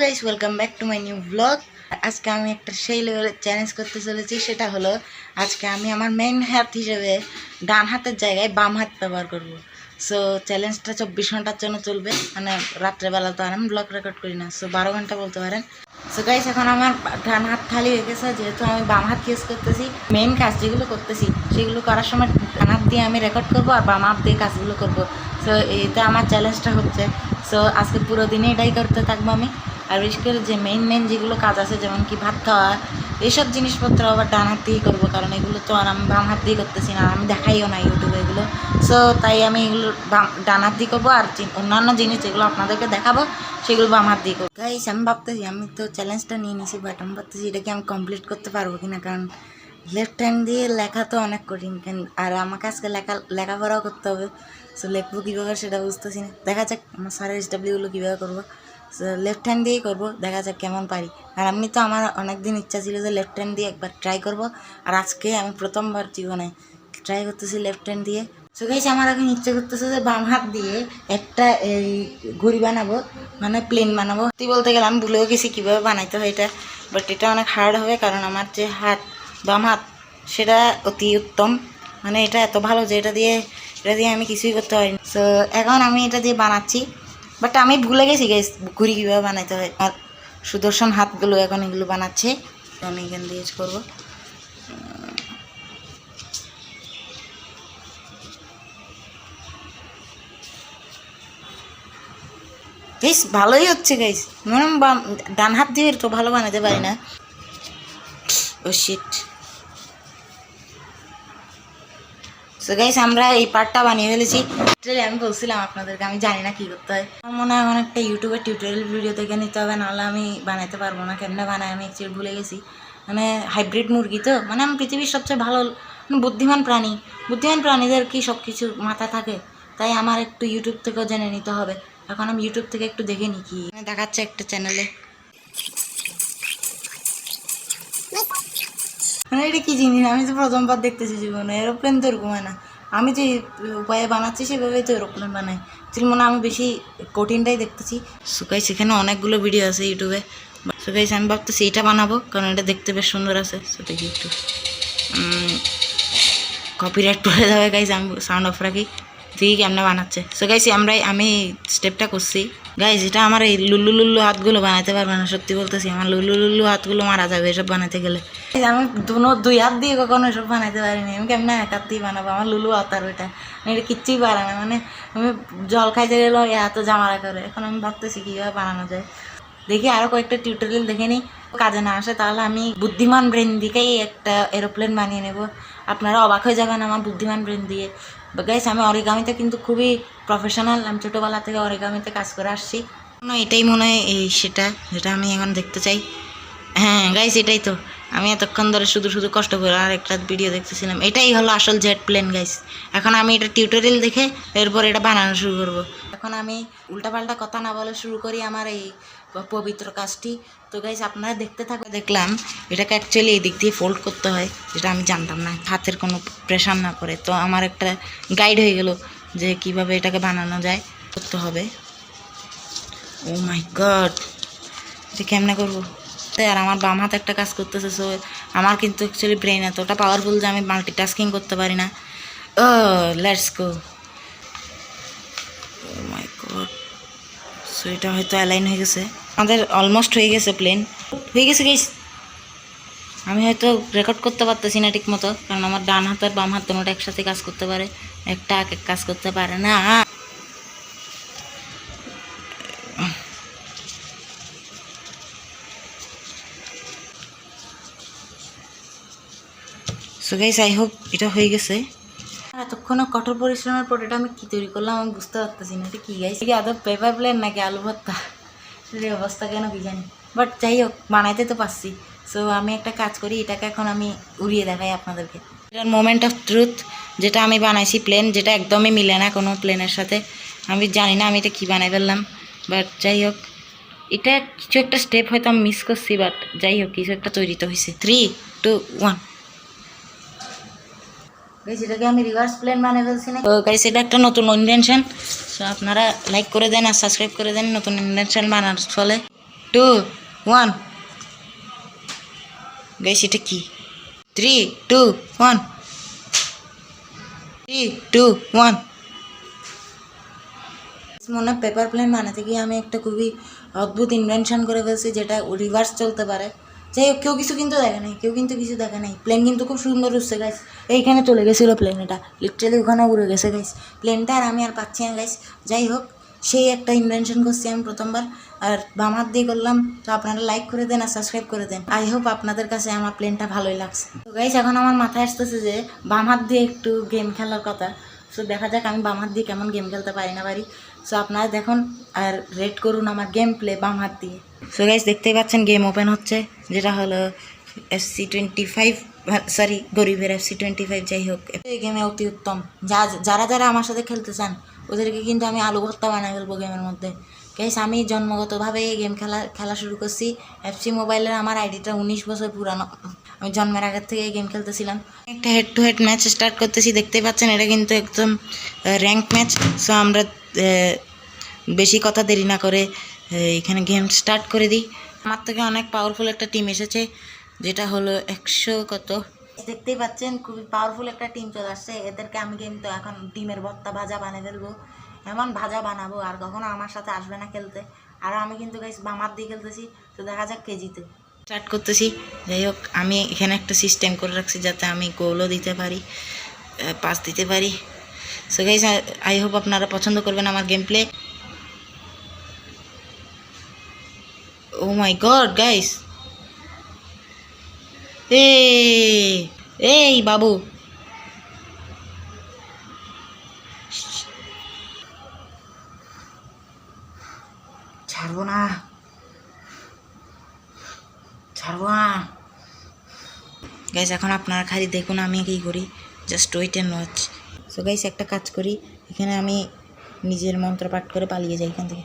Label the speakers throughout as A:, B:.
A: Guys, welcome back to my new blog. আজকে আমি একটা সেই লেভেলের চ্যালেঞ্জ করতে চলেছি। সেটা হলো আজকে আমি আমার মেইন হাত হিসেবে ডান হাতের জায়গায় বাম হাত ব্যবহার করব। সো চ্যালেঞ্জটা 24 ঘন্টার জন্য চলবে, মানে রাত্রেবেলা তো আর আমি ব্লগ রেকর্ড করি না, সো 12 ঘন্টা বলতে পারেন। সো গাইস, এখন আমার ডান হাত খালি হয়ে গেছে, যেহেতু আমি বাম হাত ইউজ করতেছি। মেইন কাজ যেগুলো করতেছি সেগুলো করার সময় ডান হাত দিয়ে আমি রেকর্ড করবো আর বাম হাত দিয়ে কাজগুলো করবো। সো এটা আমার চ্যালেঞ্জটা হচ্ছে। সো আজকে পুরো দিনে এটাই করতে থাকবো আমি। আর বিশেষ করে যে মেইন যেগুলো কাজ আছে, যেমন কি ভাত খাওয়া, এইসব জিনিসপত্র আবার ডান হাত দিয়েই করবো, কারণ এগুলো তো আর আমি বাম হাত দিয়ে করতেছি না, আমি দেখাইও না ইউটিউবে এগুলো। সো তাই আমি এগুলো ডান হাত দিয়ে করবো, আর অন্যান্য জিনিস যেগুলো আপনাদেরকে দেখাবো সেগুলো বাম হাত দিয়ে করবো। গাইস, আমি ভাবতেছি, আমি তো চ্যালেঞ্জটা নিয়ে নিয়েছি, বাট আমি ভাবতেছি এটাকে আমি কমপ্লিট করতে পারবো কিনা, কারণ লেফট হ্যান্ড দিয়ে লেখা তো অনেক কঠিন, আর আমাকে আজকে লেখাপড়াও করতে হবে। সো লিখবো কীভাবে সেটা বুঝতেছি না। দেখা যাক আমার স্যারের SWগুলো কীভাবে করবো। সো লেফট হ্যান্ড দিয়েই করবো, দেখা যাক কেমন পারি। আর এমনি তো আমার অনেক দিন ইচ্ছা ছিল যে লেফট হ্যান্ড দিয়ে একবার ট্রাই করবো, আর আজকে আমি প্রথমবার জীবনে ট্রাই করতেছি লেফট হ্যান্ড দিয়ে। সো গাইস, আমার এখন ইচ্ছা করতেছে যে বাম হাত দিয়ে একটা এই ঘুড়ি বানাবো, মানে প্লেন বানাবো। তুই বলতে গেলে আমি ভুলেও গেছি কীভাবে বানাইতে হয় এটা, বাট এটা অনেক হার্ড হবে, কারণ আমার যে বাম হাত সেটা অতি উত্তম, মানে এটা এত ভালো যে এটা দিয়ে আমি কিছুই করতে পারি। সো এখন আমি এটা দিয়ে বানাচ্ছি, বাট আমি ভুলে গেছি গাইস ঘুড়ি কীভাবে বানাইতে হয়। আর সুদর্শন হাতগুলো এখন এগুলো বানাচ্ছে, আমি এখান দিয়ে করবো। গাইস ভালোই হচ্ছে গাইস, মানে ডান হাত দিয়ে তো ভালো বানাতে পারি না। ও শিট। সো গাইস, আমরা এই পার্টটা বানিয়ে ফেলেছি। আমি বলছিলাম আপনাদেরকে আমি জানি না কী করতে হয়। আমার মনে হয় এখন একটা ইউটিউবের টিউটোরিয়াল ভিডিও দেখে নিতে হবে, নাহলে আমি বানাতে পারবো না। কেমনে বানাই আমি অ্যাকচুয়ালি ভুলে গেছি। মানে হাইব্রিড মুরগি তো, মানে আমি পৃথিবীর সবচেয়ে ভালো বুদ্ধিমান প্রাণীদের কি সব কিছু মাথা থাকে, তাই আমার একটু ইউটিউব থেকেও জেনে নিতে হবে। এখন আমি ইউটিউব থেকে একটু দেখে নিই কি দেখাচ্ছে একটা চ্যানেলে। মানে এটা কী জিনিস, আমি তো প্রথমবার দেখতেছি জীবনে। এরোপ্লেন তো এরকম হয় না, আমি যে উপায়ে বানাচ্ছি সেভাবেই তো এরোপ্লেন বানাই। মনে আমি বেশি কঠিনটাই দেখতেছি। সুকাই সেখানে অনেকগুলো ভিডিও আছে ইউটিউবে। সুকাই আমি ভাবতেছি এটা বানাবো, কারণ এটা দেখতে বেশ সুন্দর আছে। সো দেখি একটু কপিরাইট পড়ে যাবে গাইস, আমি সাউন্ড অফ রাখি। দেখি কেমনে বানাচ্ছে। সো গাইস, আমি স্টেপটা করছি গাইস। এটা আমার এই লুল্লু হাতগুলো বানাতে পারবে না, সত্যি বলতেছি। আমার লুল্লু হাতগুলো মারা যাবে এসব বানাতে গেলে। আমি দুই হাত দিয়ে কখনো এসব বানাতে পারিনি। আমি কেমন এক হাত দিয়ে বানাবো? আমার লুলু হাত আর ওইটা এটা কিচ্ছুই পারে না। মানে আমি জল খাইতে গেলেও এ হাতে জামারা করে। এখন আমি ভাবতেছি কীভাবে বানানো যায়। দেখি আরও কয়েকটা টিউটোরিয়াল দেখে নিই, কাজে না আসে তাহলে আমি বুদ্ধিমান ব্রেন দিকেই একটা এরোপ্লেন বানিয়ে নেব। আপনারা অবাক হয়ে যাবেন আমার বুদ্ধিমান ব্রেন দিয়ে। গাইস, আমি অরিগামিতে কিন্তু খুবই প্রফেশনাল। আমি ছোটোবেলা থেকে অরিগামিতে কাজ করে আসছি। এটাই মনে হয় সেটা যেটা আমি এখন দেখতে চাই। হ্যাঁ গাইস, এটাই তো। আমি এতক্ষণ ধরে শুধু কষ্ট করে আর একটা ভিডিও দেখতেছিলাম। এটাই হলো আসল জেট প্লেন গাইস। এখন আমি এটা টিউটোরিয়াল দেখে এরপর এটা বানানো শুরু করব। এখন আমি উল্টাপাল্টা কথা না বলে শুরু করি আমার এই পবিত্র কাজটি। তো গাইস, আপনারা দেখতে থাকবে। দেখলাম এটাকে অ্যাকচুয়ালি এই দিক দিয়ে ফোল্ড করতে হয়, যেটা আমি জানতাম না, হাতের কোনো প্রেশার না করে। তো আমার একটা গাইড হয়ে গেল যে কিভাবে এটাকে বানানো যায়, করতে হবে। ও মাই গড, এটা কেমনে করবো? আর আমার বাম হাতে একটা কাজ করতেছে। সো আমার কিন্তু অ্যাকচুয়ালি ব্রেন এতটা পাওয়ারফুল যে আমি মাল্টিটাস্কিং করতে পারি না। Oh let's go. Oh my god. So এটা হয়তো অ্যালাইন হয়ে গেছে, আমাদের অলমোস্ট হয়ে গেছে, প্লেন হয়ে গেছে গাইস। আমি হয়তো রেকর্ড করতে পারতেছি না ঠিক মতো, কারণ আমার ডান হাত আর বাম হাত দুটোটা একসাথে কাজ করতে পারে, একটা কাজ করতে পারে না। সো গাইস, আই হোপ এটা হয়ে গেছে। এতক্ষণ কঠোর পরিশ্রমের পর এটা আমি কী তৈরি করলাম আমি বুঝতে পারতেছি না। এটা কী গাইস, কি আদৌ পেপার প্লেন নাকি আলু ভর্তা? এই অবস্থা কেন কি জানি, বাট যাই হোক বানাইতে তো পারছি। সো আমি একটা কাজ করি, এটাকে এখন আমি উড়িয়ে দেখাই আপনাদেরকে। এটার মোমেন্ট অফ ট্রুথ যেটা আমি বানাইছি প্লেন, যেটা একদমই মিলে না কোনো প্লেনের সাথে। আমি জানি না আমি এটা কী বানাই ফেললাম, বাট যাই হোক এটা কিছু একটা স্টেপ হয়তো আমি মিস করছি, বাট যাই হোক কিছু একটা তৈরি তো হয়েছে। 3, 2, 1। এটাকে আমি রিভার্স প্লেন বানিয়ে ফেলছি না। তো গাইস, এটা একটা নতুন ইনভেনশন। সো আপনারা লাইক করে দেন আর সাবস্ক্রাইব করে দেন নতুন ইনভেনশন বানানোর ফলে। 2 1 গাইস এটা কি 3 2 1 3 2 1 মনে পেপার প্লেন বানাতে গিয়ে আমি একটা খুবই অদ্ভুত ইনভেনশন করে ফেলছি, যেটা রিভার্স চলতে পারে। যাই হোক, কেউ কিছু কিন্তু দেখে নাই, কিছু দেখে নাই। প্লেন কিন্তু খুব সুন্দর উঠছে গাইস। এইখানে চলে গেছিলো প্লেন, এটা লিটারালি ওখানে উড়ে গেছে গাইস প্লেনটা, আর আমি আর পাচ্ছি না গাইস। যাই হোক, সেই একটা ইনভেনশন করছি আমি প্রথমবার, আর বাম হাত দিয়ে করলাম। তো আপনারা লাইক করে দেন আর সাবস্ক্রাইব করে দেন। আই হোপ আপনাদের কাছে আমার প্লেনটা ভালোই লাগছে। তো গাইস, এখন আমার মাথায় আসতেছে যে বাম হাত দিয়ে একটু গেম খেলার কথা। সো দেখা যাক আমি বাম হাত দিয়ে কেমন গেম খেলতে পারি না পারি। সো আপনারা দেখুন আর রেট করুন আমার গেম প্লে বাম হাত দিয়ে। সো গাইস, দেখতেই পাচ্ছেন গেম ওপেন হচ্ছে, যেটা হলো FC25, সরি গরিবের FC25। যাই হোক, এই গেমে অতি উত্তম। যারা আমার সাথে খেলতে চান ওদেরকে কিন্তু আমি আলু ভর্তা বানাই ফেলবো গেমের মধ্যে। গাইস, আমি জন্মগতভাবে এই গেম খেলা শুরু করছি। এফসি মোবাইলের আমার আইডিটা 19 বছর পুরানো। আমি জন্মের আগের থেকে এই গেম খেলতেছিলাম। একটা head to head match start করতেছি, দেখতেই পাচ্ছেন এটা কিন্তু একদম র্যাঙ্ক ম্যাচ। সো আমরা বেশি কথা দেরি না করে এখানে গেম স্টার্ট করে দিই। আমার থেকে অনেক পাওয়ারফুল একটা টিম এসেছে, যেটা হলো 100 কত। দেখতেই পাচ্ছেন খুবই পাওয়ারফুল একটা টিম চলে আসছে। এদেরকে আমি কিন্তু এখন ডিমের ভর্তা ভাজা বানিয়ে ফেলবো। এমন ভাজা বানাবো আর কখনো আমার সাথে আসবে না খেলতে। আর আমি কিন্তু গাইস বাম হাত দিয়ে খেলতেছি, তো দেখা যাক কে জিতে। স্টার্ট করতেছি। যাই হোক, আমি এখানে একটা সিস্টেম করে রাখছি যাতে আমি গোলও দিতে পারি, পাস দিতে পারি। সো গাইস, আই হোপ আপনারা পছন্দ করবেন আমার game play. O my god guys, এই বাবু, ছাড়বো না। গাইস, এখন আপনারা খালি দেখুন আমি কি করি, just wait and watch. So guys, একটা কাজ করি, এখানে আমি নিজের মন্ত্র পাঠ করে পালিয়ে যাই এখান থেকে।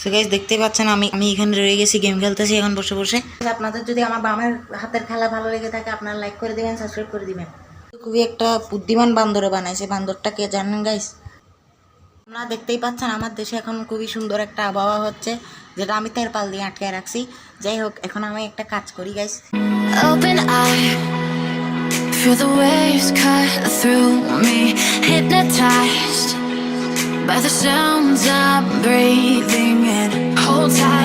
A: সো গাইস, দেখতে পাচ্ছেন আমি এখানে রয়ে গেছি, গেম খেলতেছি এখন বসে বসে। আপনাদের যদি আমার বামের হাতের খেলা ভালো লেগে থাকে আপনারা লাইক করে দিবেন, সাবস্ক্রাইব করে দিবেন। খুবই একটা বুদ্ধিমান বান্দরে বানাইছে। বান্দরটা কে জানেন গাইস? আপনারা দেখতেই পাচ্ছেন আমার দেশে এখন খুবই সুন্দর একটা আবহাওয়া হচ্ছে, যেটা আমি তেরপাল দিয়ে আটকায় রাখছি। যাই হোক, এখন আমি একটা কাজ করি guys. Open eye, feel the waves cut through me, hypnotized by the sounds I'm breathing in. Hold tight.